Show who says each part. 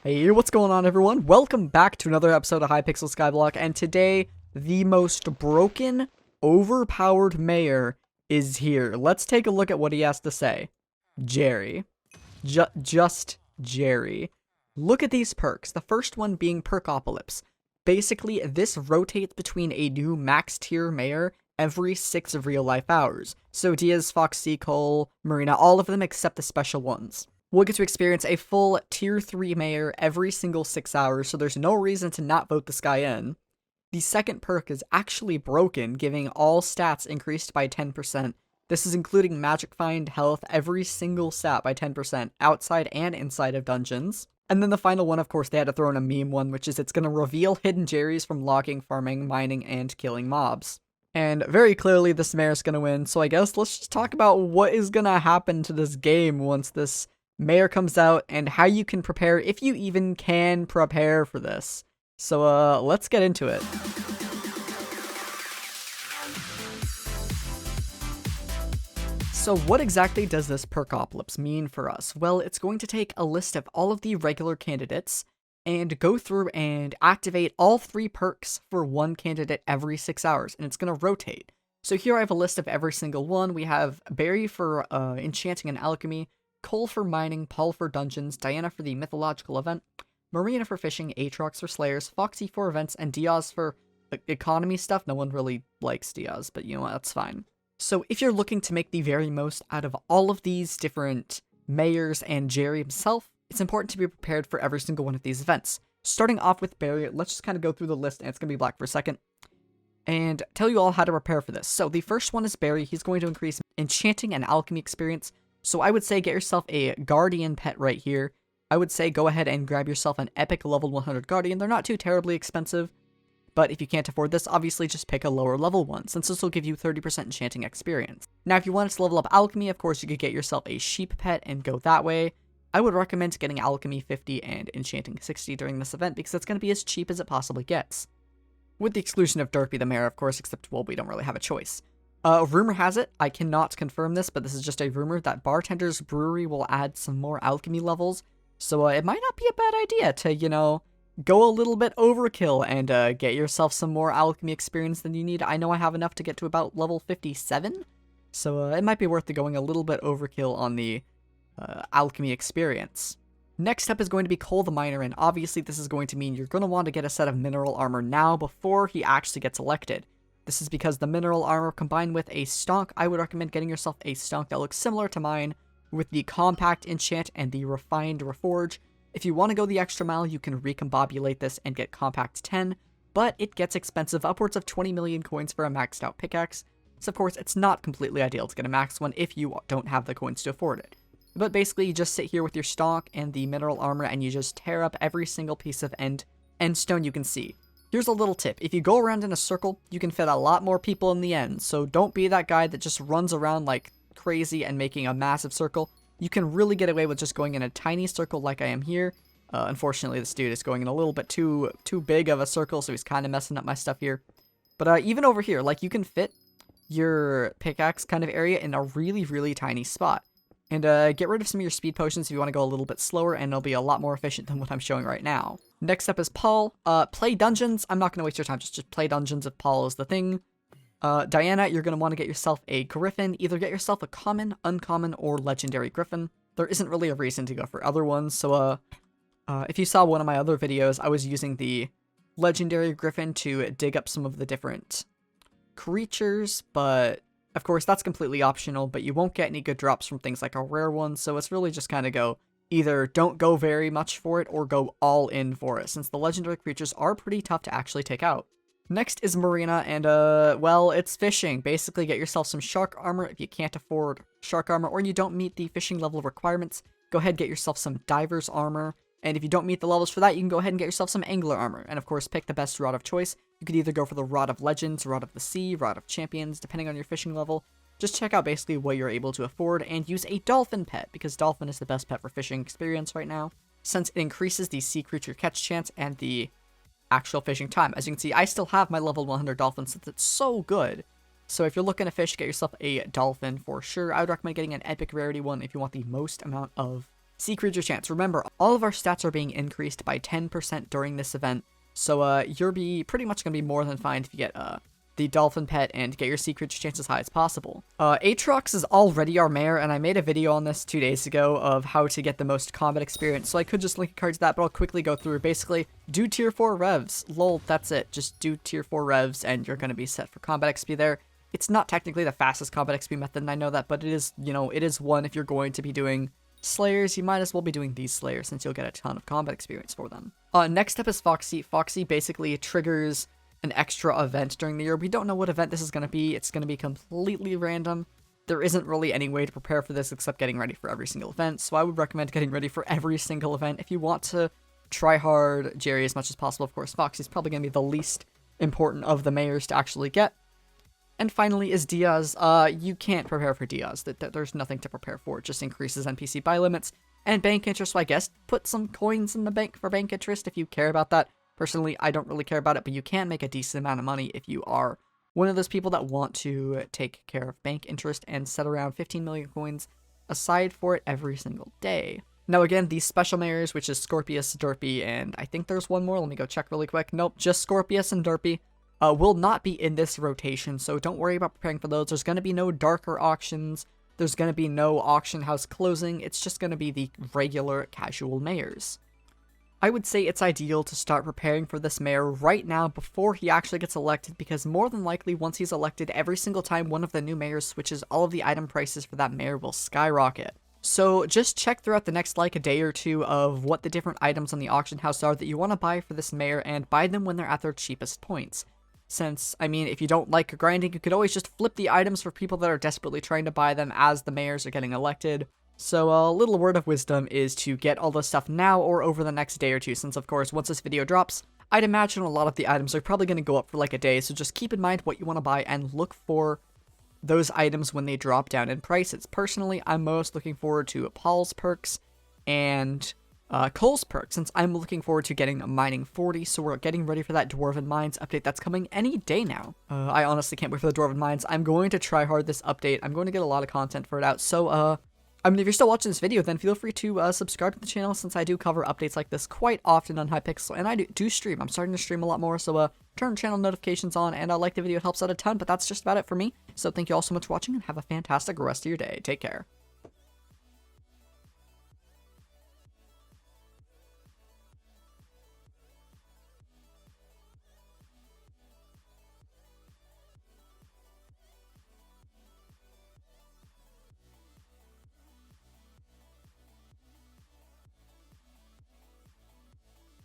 Speaker 1: Hey, what's going on, everyone? Welcome back to another episode of Hypixel Skyblock, and today, the most broken, overpowered mayor is here. Let's take a look at what he has to say. Jerry. Just Jerry. Look at these perks. The first one being Perkopolis. Basically, this rotates between a new max tier mayor every 6 real-life hours. So Diaz, Foxy, Cole, Marina, all of them except the special ones. We'll get to experience a full tier 3 mayor every single 6 hours, so there's no reason to not vote this guy in. The second perk is actually broken, giving all stats increased by 10%. This is including magic find, health, every single stat by 10%, outside and inside of dungeons. And then the final one, of course, they had to throw in a meme one, which is it's going to reveal hidden Jerrys from logging, farming, mining, and killing mobs. And very clearly this mayor's going to win, so I guess let's just talk about what is going to happen to this game once this mayor comes out, and how you can prepare, if you even can prepare for this. So, let's get into it. So what exactly does this Perkopolis mean for us? Well, it's going to take a list of all of the regular candidates, and go through and activate all 3 perks for one candidate every 6 hours, and it's going to rotate. So here I have a list of every single one. We have Barry for enchanting and alchemy, Cole for mining, Paul for dungeons, Diana for the mythological event, Marina for fishing, Aatrox for slayers, Foxy for events, and Diaz for economy stuff. No one really likes Diaz, but you know what, that's fine. So if you're looking to make the very most out of all of these different mayors and Jerry himself, it's important to be prepared for every single one of these events. Starting off with Barry, let's just kind of go through the list, and it's going to be black for a second, and tell you all how to prepare for this. So the first one is Barry. He's going to increase enchanting and alchemy experience. So I would say get yourself a guardian pet right here. I would say go ahead and grab yourself an epic level 100 guardian. They're not too terribly expensive, but if you can't afford this, obviously just pick a lower level one, since this will give you 30% enchanting experience. Now, if you wanted to level up alchemy, of course, you could get yourself a sheep pet and go that way. I would recommend getting alchemy 50 and enchanting 60 during this event, because it's going to be as cheap as it possibly gets. With the exclusion of Derpy the Mayor, of course, except, well, we don't really have a choice. Rumor has it, I cannot confirm this, but this is just a rumor, that Bartender's Brewery will add some more alchemy levels, so it might not be a bad idea to, you know, go a little bit overkill and get yourself some more alchemy experience than you need. I know I have enough to get to about level 57, so it might be worth going a little bit overkill on the alchemy experience. Next up is going to be Cole the Miner, and obviously this is going to mean you're going to want to get a set of mineral armor now before he actually gets elected. This is because the mineral armor combined with a stonk, I would recommend getting yourself a stonk that looks similar to mine with the compact enchant and the refined reforge. If you want to go the extra mile, you can recombobulate this and get compact 10, but it gets expensive, upwards of 20 million coins for a maxed out pickaxe. So of course, it's not completely ideal to get a max one if you don't have the coins to afford it. But basically, you just sit here with your stonk and the mineral armor and you just tear up every single piece of end stone you can see. Here's a little tip. If you go around in a circle, you can fit a lot more people in the end, so don't be that guy that just runs around like crazy and making a massive circle. You can really get away with just going in a tiny circle like I am here. Unfortunately, this dude is going in a little bit too big of a circle, so he's kind of messing up my stuff here. But even over here, like, you can fit your pickaxe kind of area in a really, really tiny spot. And get rid of some of your speed potions if you want to go a little bit slower, and it'll be a lot more efficient than what I'm showing right now. Next up is Paul. Play dungeons. I'm not going to waste your time. Just play dungeons if Paul is the thing. Diana, you're going to want to get yourself a griffin. Either get yourself a common, uncommon, or legendary griffin. There isn't really a reason to go for other ones, so if you saw one of my other videos, I was using the legendary griffin to dig up some of the different creatures, but of course, that's completely optional, but you won't get any good drops from things like a rare one, so it's really just kind of go, either don't go very much for it, or go all in for it, since the legendary creatures are pretty tough to actually take out. Next is Marina, and well, it's fishing. Basically, get yourself some shark armor if you can't afford shark armor, or you don't meet the fishing level requirements. Go ahead and get yourself some diver's armor, and if you don't meet the levels for that, you can go ahead and get yourself some angler armor, and of course, pick the best rod of choice. You could either go for the Rod of Legends, Rod of the Sea, Rod of Champions, depending on your fishing level. Just check out basically what you're able to afford, and use a dolphin pet, because dolphin is the best pet for fishing experience right now, since it increases the sea creature catch chance and the actual fishing time. As you can see, I still have my level 100 dolphin since it's so good. So if you're looking to fish, get yourself a dolphin for sure. I would recommend getting an epic rarity one if you want the most amount of Sea creature chance. Remember, all of our stats are being increased by 10% during this event, so you're pretty much going to be more than fine if you get the dolphin pet and get your sea creature chance as high as possible. Aatrox is already our mare, and I made a video on this 2 days ago of how to get the most combat experience, so I could just link a card to that, but I'll quickly go through. Basically, do tier 4 revs. Lol, that's it. Just do tier 4 revs, and you're going to be set for combat XP there. It's not technically the fastest combat XP method, and I know that, but it is, it is one. If you're going to be doing Slayers, you might as well be doing these Slayers, since you'll get a ton of combat experience for them. Next up is Foxy. Foxy basically triggers an extra event during the year. We don't know what event this is going to be. It's going to be completely random. There isn't really any way to prepare for this except getting ready for every single event, so I would recommend getting ready for every single event. If you want to try hard Jerry as much as possible, of course, Foxy's probably going to be the least important of the mayors to actually get. And finally is Diaz. You can't prepare for Diaz. There's nothing to prepare for. It just increases NPC buy limits and bank interest, so I guess put some coins in the bank for bank interest if you care about that. Personally, I don't really care about it, but you can make a decent amount of money if you are one of those people that want to take care of bank interest and set around 15 million coins aside for it every single day. Now again, these special mayors, which is Scorpius, Derpy, and I think there's one more. Let me go check really quick. Nope, just Scorpius and Derpy. Will not be in this rotation, so don't worry about preparing for those. There's going to be no darker auctions. There's going to be no auction house closing. It's just going to be the regular casual mayors. I would say it's ideal to start preparing for this mayor right now before he actually gets elected, because more than likely once he's elected, every single time one of the new mayors switches, all of the item prices for that mayor will skyrocket. So just check throughout the next a day or two of what the different items on the auction house are that you want to buy for this mayor, and buy them when they're at their cheapest points. Since, I mean, if you don't like grinding, you could always just flip the items for people that are desperately trying to buy them as the mayors are getting elected. So a little word of wisdom is to get all this stuff now or over the next day or two, since of course once this video drops, I'd imagine a lot of the items are probably going to go up for a day, so just keep in mind what you want to buy and look for those items when they drop down in prices. Personally, I'm most looking forward to Paul's perks and Cole's perk, since I'm looking forward to getting Mining 40, so we're getting ready for that Dwarven Mines update that's coming any day now. I honestly can't wait for the Dwarven Mines. I'm going to try hard this update. I'm going to get a lot of content for it out, so I mean, if you're still watching this video, then feel free to subscribe to the channel, since I do cover updates like this quite often on Hypixel, and I do stream. I'm starting to stream a lot more, so turn channel notifications on, and like the video. It helps out a ton, but that's just about it for me. So thank you all so much for watching, and have a fantastic rest of your day. Take care.